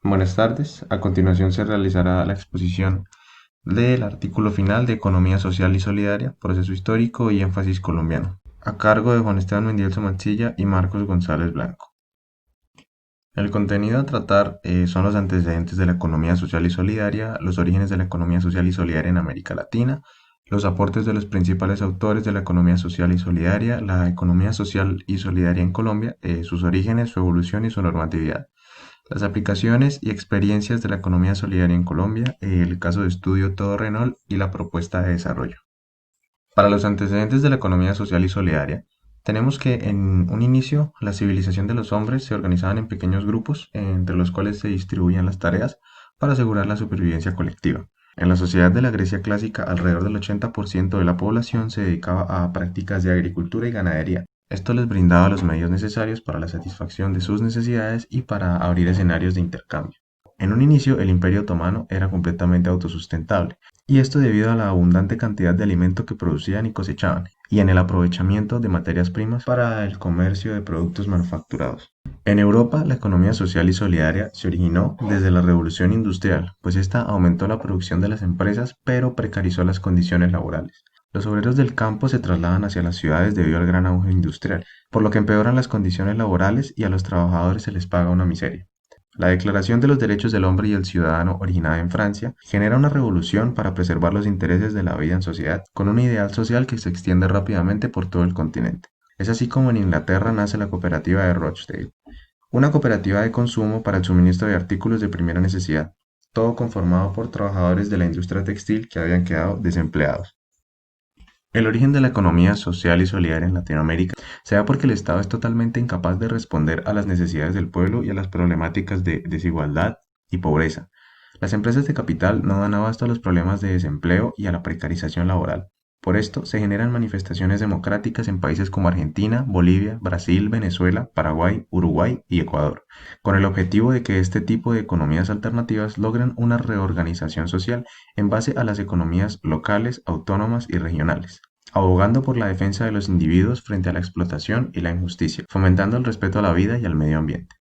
Buenas tardes. A continuación se realizará la exposición del artículo final de Economía Social y Solidaria, Proceso Histórico y Énfasis Colombiano, a cargo de Juan Esteban Mendielso Mancilla y Marcos González Blanco. El contenido a tratar son los antecedentes de la economía social y solidaria, los orígenes de la economía social y solidaria en América Latina, los aportes de los principales autores de la economía social y solidaria, la economía social y solidaria en Colombia, sus orígenes, su evolución y su normatividad. Las aplicaciones y experiencias de la economía solidaria en Colombia, el caso de estudio Todo Renault y la propuesta de desarrollo. Para los antecedentes de la economía social y solidaria, tenemos que en un inicio la civilización de los hombres se organizaban en pequeños grupos entre los cuales se distribuían las tareas para asegurar la supervivencia colectiva. En la sociedad de la Grecia clásica, alrededor del 80% de la población se dedicaba a prácticas de agricultura y ganadería. Esto les brindaba los medios necesarios para la satisfacción de sus necesidades y para abrir escenarios de intercambio. En un inicio, el Imperio Otomano era completamente autosustentable, y esto debido a la abundante cantidad de alimento que producían y cosechaban, y en el aprovechamiento de materias primas para el comercio de productos manufacturados. En Europa, la economía social y solidaria se originó desde la Revolución Industrial, pues esta aumentó la producción de las empresas, pero precarizó las condiciones laborales. Los obreros del campo se trasladan hacia las ciudades debido al gran auge industrial, por lo que empeoran las condiciones laborales y a los trabajadores se les paga una miseria. La Declaración de los Derechos del Hombre y el Ciudadano, originada en Francia, genera una revolución para preservar los intereses de la vida en sociedad, con un ideal social que se extiende rápidamente por todo el continente. Es así como en Inglaterra nace la cooperativa de Rochdale, una cooperativa de consumo para el suministro de artículos de primera necesidad, todo conformado por trabajadores de la industria textil que habían quedado desempleados. El origen de la economía social y solidaria en Latinoamérica se da porque el Estado es totalmente incapaz de responder a las necesidades del pueblo y a las problemáticas de desigualdad y pobreza. Las empresas de capital no dan abasto a los problemas de desempleo y a la precarización laboral. Por esto, se generan manifestaciones democráticas en países como Argentina, Bolivia, Brasil, Venezuela, Paraguay, Uruguay y Ecuador, con el objetivo de que este tipo de economías alternativas logren una reorganización social en base a las economías locales, autónomas y regionales, abogando por la defensa de los individuos frente a la explotación y la injusticia, fomentando el respeto a la vida y al medio ambiente.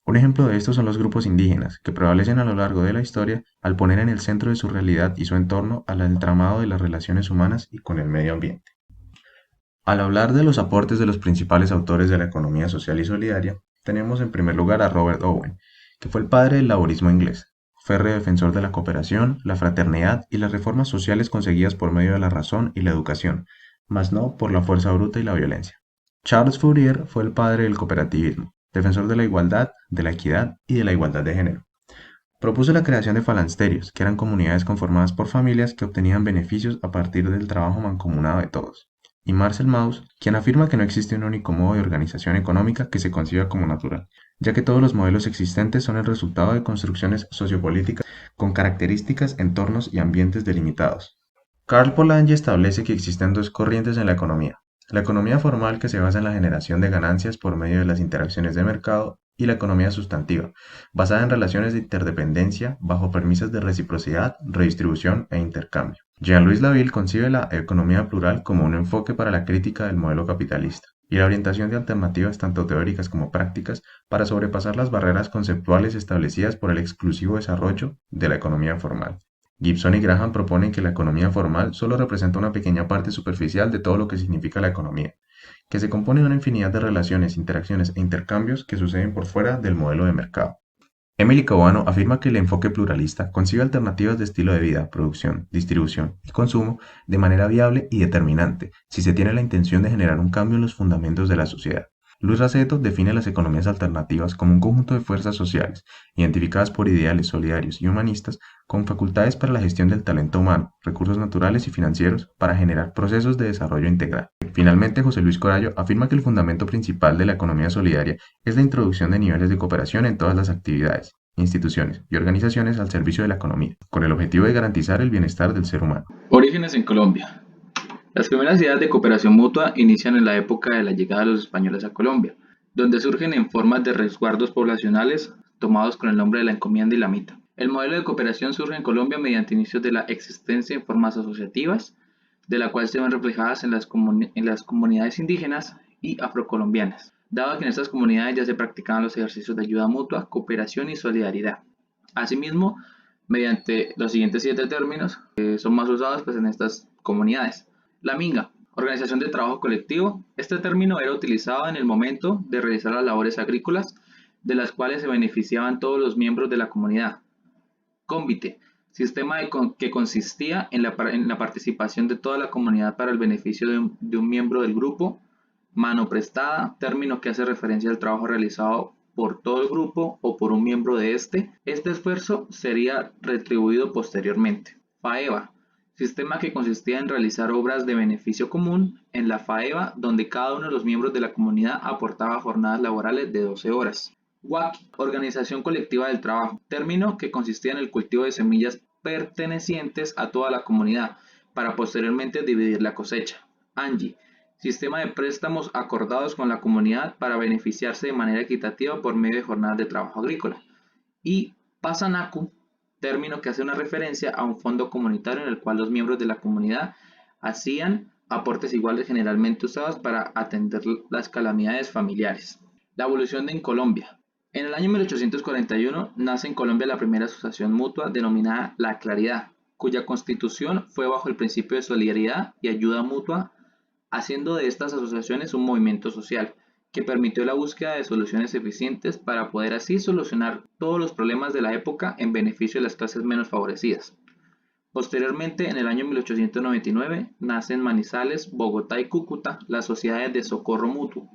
Un ejemplo de esto son los grupos indígenas, que prevalecen a lo largo de la historia al poner en el centro de su realidad y su entorno al entramado de las relaciones humanas y con el medio ambiente. Al hablar de los aportes de los principales autores de la economía social y solidaria, tenemos en primer lugar a Robert Owen, que fue el padre del laborismo inglés, férreo defensor de la cooperación, la fraternidad y las reformas sociales conseguidas por medio de la razón y la educación, mas no por la fuerza bruta y la violencia. Charles Fourier fue el padre del cooperativismo, defensor de la igualdad, de la equidad y de la igualdad de género. Propuso la creación de falansterios, que eran comunidades conformadas por familias que obtenían beneficios a partir del trabajo mancomunado de todos. Y Marcel Mauss, quien afirma que no existe un único modo de organización económica que se conciba como natural, ya que todos los modelos existentes son el resultado de construcciones sociopolíticas con características, entornos y ambientes delimitados. Karl Polanyi establece que existen dos corrientes en la economía: la economía formal, que se basa en la generación de ganancias por medio de las interacciones de mercado, y la economía sustantiva, basada en relaciones de interdependencia bajo premisas de reciprocidad, redistribución e intercambio. Jean-Louis Laville concibe la economía plural como un enfoque para la crítica del modelo capitalista y la orientación de alternativas tanto teóricas como prácticas para sobrepasar las barreras conceptuales establecidas por el exclusivo desarrollo de la economía formal. Gibson y Graham proponen que la economía formal solo representa una pequeña parte superficial de todo lo que significa la economía, que se compone de una infinidad de relaciones, interacciones e intercambios que suceden por fuera del modelo de mercado. Emily Cobano afirma que el enfoque pluralista concibe alternativas de estilo de vida, producción, distribución y consumo de manera viable y determinante, si se tiene la intención de generar un cambio en los fundamentos de la sociedad. Luis Raceto define las economías alternativas como un conjunto de fuerzas sociales, identificadas por ideales solidarios y humanistas, con facultades para la gestión del talento humano, recursos naturales y financieros, para generar procesos de desarrollo integral. Finalmente, José Luis Corallo afirma que el fundamento principal de la economía solidaria es la introducción de niveles de cooperación en todas las actividades, instituciones y organizaciones al servicio de la economía, con el objetivo de garantizar el bienestar del ser humano. Orígenes en Colombia. Las primeras ideas de cooperación mutua inician en la época de la llegada de los españoles a Colombia, donde surgen en formas de resguardos poblacionales tomados con el nombre de la encomienda y la mita. El modelo de cooperación surge en Colombia mediante inicios de la existencia en formas asociativas, de la cual se ven reflejadas en las comunidades indígenas y afrocolombianas. dado que en estas comunidades ya se practicaban los ejercicios de ayuda mutua, cooperación y solidaridad. Asimismo, mediante los siguientes 7 términos son más usados pues, en estas comunidades. La minga, organización de trabajo colectivo. Este término era utilizado en el momento de realizar las labores agrícolas, de las cuales se beneficiaban todos los miembros de la comunidad. Cómvite, sistema que consistía en la participación de toda la comunidad para el beneficio de un miembro del grupo. Mano prestada, término que hace referencia al trabajo realizado por todo el grupo o por un miembro de este. Este esfuerzo sería retribuido posteriormente. Faeva, sistema que consistía en realizar obras de beneficio común en la faeva, donde cada uno de los miembros de la comunidad aportaba jornadas laborales de 12 horas. Waki, organización colectiva del trabajo, término que consistía en el cultivo de semillas pertenecientes a toda la comunidad para posteriormente dividir la cosecha. Angi, sistema de préstamos acordados con la comunidad para beneficiarse de manera equitativa por medio de jornadas de trabajo agrícola. Y Pasanaku, término que hace una referencia a un fondo comunitario en el cual los miembros de la comunidad hacían aportes iguales generalmente usados para atender las calamidades familiares. La evolución en Colombia. En el año 1841 nace en Colombia la primera asociación mutua denominada La Claridad, cuya constitución fue bajo el principio de solidaridad y ayuda mutua, haciendo de estas asociaciones un movimiento social que permitió la búsqueda de soluciones eficientes para poder así solucionar todos los problemas de la época en beneficio de las clases menos favorecidas. Posteriormente, en el año 1899, nacen en Manizales, Bogotá y Cúcuta las sociedades de socorro mutuo.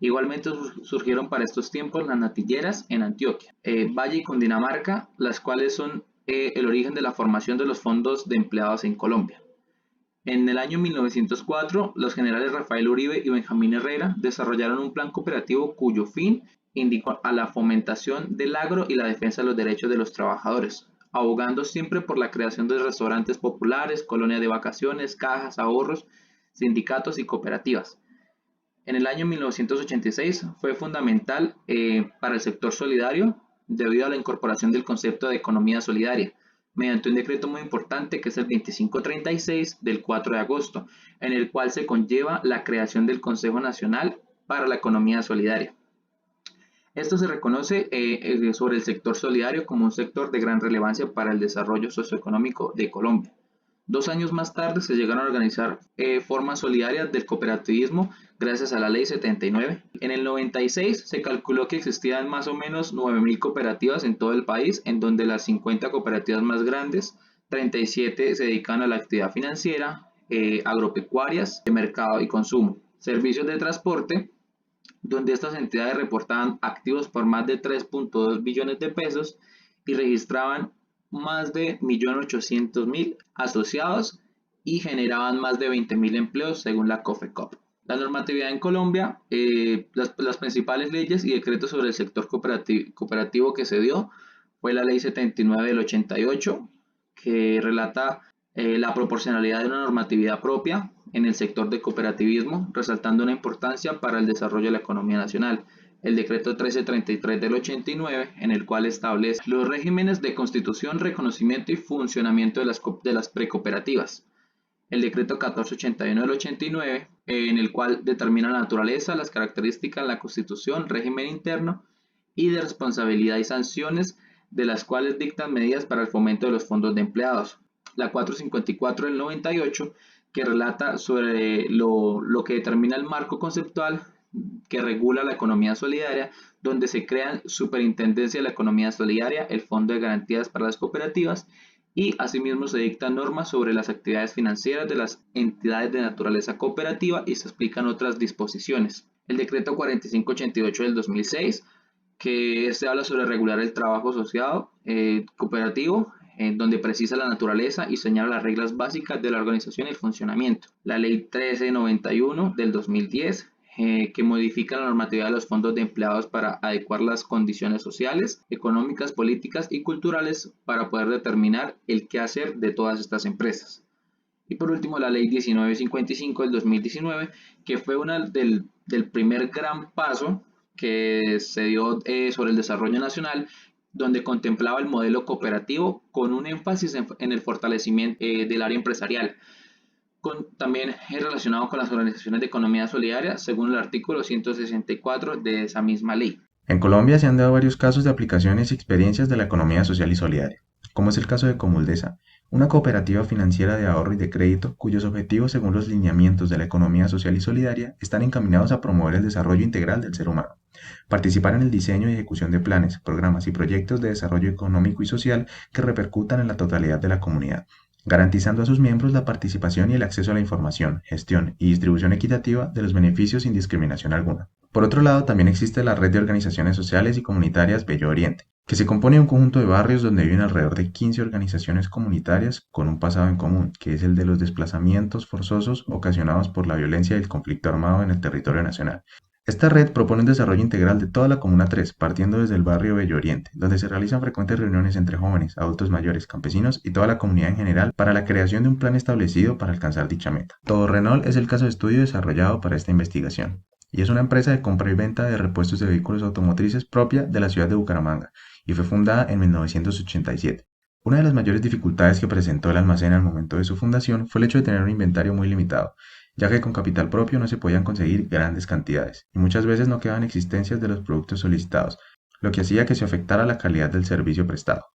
Igualmente surgieron para estos tiempos las natilleras en Antioquia, Valle y Cundinamarca, las cuales son el origen de la formación de los fondos de empleados en Colombia. En el año 1904, los generales Rafael Uribe y Benjamín Herrera desarrollaron un plan cooperativo cuyo fin indicó a la fomentación del agro y la defensa de los derechos de los trabajadores, abogando siempre por la creación de restaurantes populares, colonias de vacaciones, cajas, ahorros, sindicatos y cooperativas. En el año 1986 fue fundamental para el sector solidario debido a la incorporación del concepto de economía solidaria mediante un decreto muy importante que es el 2536 del 4 de agosto, en el cual se conlleva la creación del Consejo Nacional para la Economía Solidaria. Esto se reconoce sobre el sector solidario como un sector de gran relevancia para el desarrollo socioeconómico de Colombia. 2 años más tarde se llegaron a organizar formas solidarias del cooperativismo gracias a la Ley 79. En el 96 se calculó que existían más o menos 9.000 cooperativas en todo el país, en donde las 50 cooperativas más grandes, 37 se dedican a la actividad financiera, agropecuarias, de mercado y consumo, servicios de transporte, donde estas entidades reportaban activos por más de 3.2 billones de pesos y registraban más de 1.800.000 asociados y generaban más de 20.000 empleos según la COFECOP. La normatividad en Colombia, las principales leyes y decretos sobre el sector cooperativo que se dio fue la Ley 79 del 88, que relata la proporcionalidad de una normatividad propia en el sector de cooperativismo, resaltando una importancia para el desarrollo de la economía nacional. El decreto 1333 del 89, en el cual establece los regímenes de constitución, reconocimiento y funcionamiento de las precooperativas. El decreto 1481 del 89, en el cual determina la naturaleza, las características, la constitución, régimen interno y de responsabilidad y sanciones, de las cuales dictan medidas para el fomento de los fondos de empleados. La 454 del 98, que relata sobre lo que determina el marco conceptual que regula la economía solidaria, donde se crean Superintendencia de la Economía Solidaria, el Fondo de Garantías para las Cooperativas, y asimismo se dictan normas sobre las actividades financieras de las entidades de naturaleza cooperativa y se explican otras disposiciones. El decreto 4588 del 2006, que se habla sobre regular el trabajo asociado cooperativo, donde precisa la naturaleza y señala las reglas básicas de la organización y el funcionamiento. La ley 1391 del 2010, que modifica la normatividad de los fondos de empleados para adecuar las condiciones sociales, económicas, políticas y culturales para poder determinar el qué hacer de todas estas empresas. Y por último, la ley 1955 del 2019, que fue del primer gran paso que se dio sobre el desarrollo nacional, donde contemplaba el modelo cooperativo con un énfasis en el fortalecimiento del área empresarial, También es relacionado con las organizaciones de economía solidaria, según el artículo 164 de esa misma ley. En Colombia se han dado varios casos de aplicaciones y experiencias de la economía social y solidaria, como es el caso de Comuldesa, una cooperativa financiera de ahorro y de crédito cuyos objetivos, según los lineamientos de la economía social y solidaria, están encaminados a promover el desarrollo integral del ser humano, participar en el diseño y ejecución de planes, programas y proyectos de desarrollo económico y social que repercutan en la totalidad de la comunidad, garantizando a sus miembros la participación y el acceso a la información, gestión y distribución equitativa de los beneficios sin discriminación alguna. Por otro lado, también existe la red de organizaciones sociales y comunitarias Bello Oriente, que se compone de un conjunto de barrios donde viven alrededor de 15 organizaciones comunitarias con un pasado en común, que es el de los desplazamientos forzosos ocasionados por la violencia y el conflicto armado en el territorio nacional. Esta red propone un desarrollo integral de toda la Comuna 3, partiendo desde el barrio Bello Oriente, donde se realizan frecuentes reuniones entre jóvenes, adultos mayores, campesinos y toda la comunidad en general para la creación de un plan establecido para alcanzar dicha meta. Todo Renault es el caso de estudio desarrollado para esta investigación, y es una empresa de compra y venta de repuestos de vehículos automotrices propia de la ciudad de Bucaramanga, y fue fundada en 1987. Una de las mayores dificultades que presentó el almacén al momento de su fundación fue el hecho de tener un inventario muy limitado, ya que con capital propio no se podían conseguir grandes cantidades, y muchas veces no quedaban existencias de los productos solicitados, lo que hacía que se afectara la calidad del servicio prestado.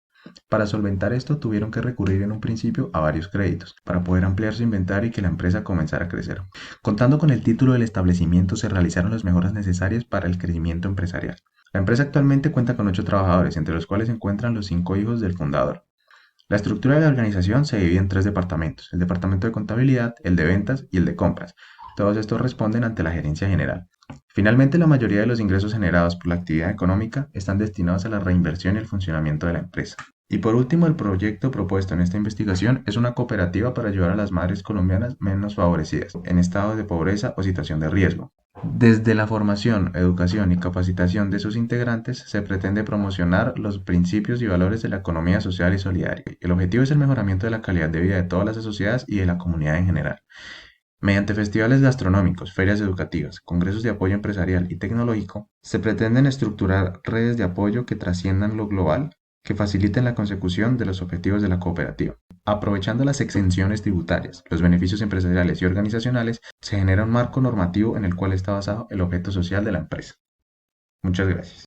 Para solventar esto tuvieron que recurrir en un principio a varios créditos, para poder ampliar su inventario y que la empresa comenzara a crecer. Contando con el título del establecimiento se realizaron las mejoras necesarias para el crecimiento empresarial. La empresa actualmente cuenta con 8 trabajadores, entre los cuales se encuentran los 5 hijos del fundador. La estructura de la organización se divide en 3 departamentos: el departamento de contabilidad, el de ventas y el de compras. Todos estos responden ante la gerencia general. Finalmente, la mayoría de los ingresos generados por la actividad económica están destinados a la reinversión y el funcionamiento de la empresa. Y por último, el proyecto propuesto en esta investigación es una cooperativa para ayudar a las madres colombianas menos favorecidas, en estado de pobreza o situación de riesgo. Desde la formación, educación y capacitación de sus integrantes se pretende promocionar los principios y valores de la economía social y solidaria. El objetivo es el mejoramiento de la calidad de vida de todas las asociadas y de la comunidad en general. Mediante festivales gastronómicos, ferias educativas, congresos de apoyo empresarial y tecnológico, se pretenden estructurar redes de apoyo que trasciendan lo global, que faciliten la consecución de los objetivos de la cooperativa. Aprovechando las exenciones tributarias, los beneficios empresariales y organizacionales, se genera un marco normativo en el cual está basado el objeto social de la empresa. Muchas gracias.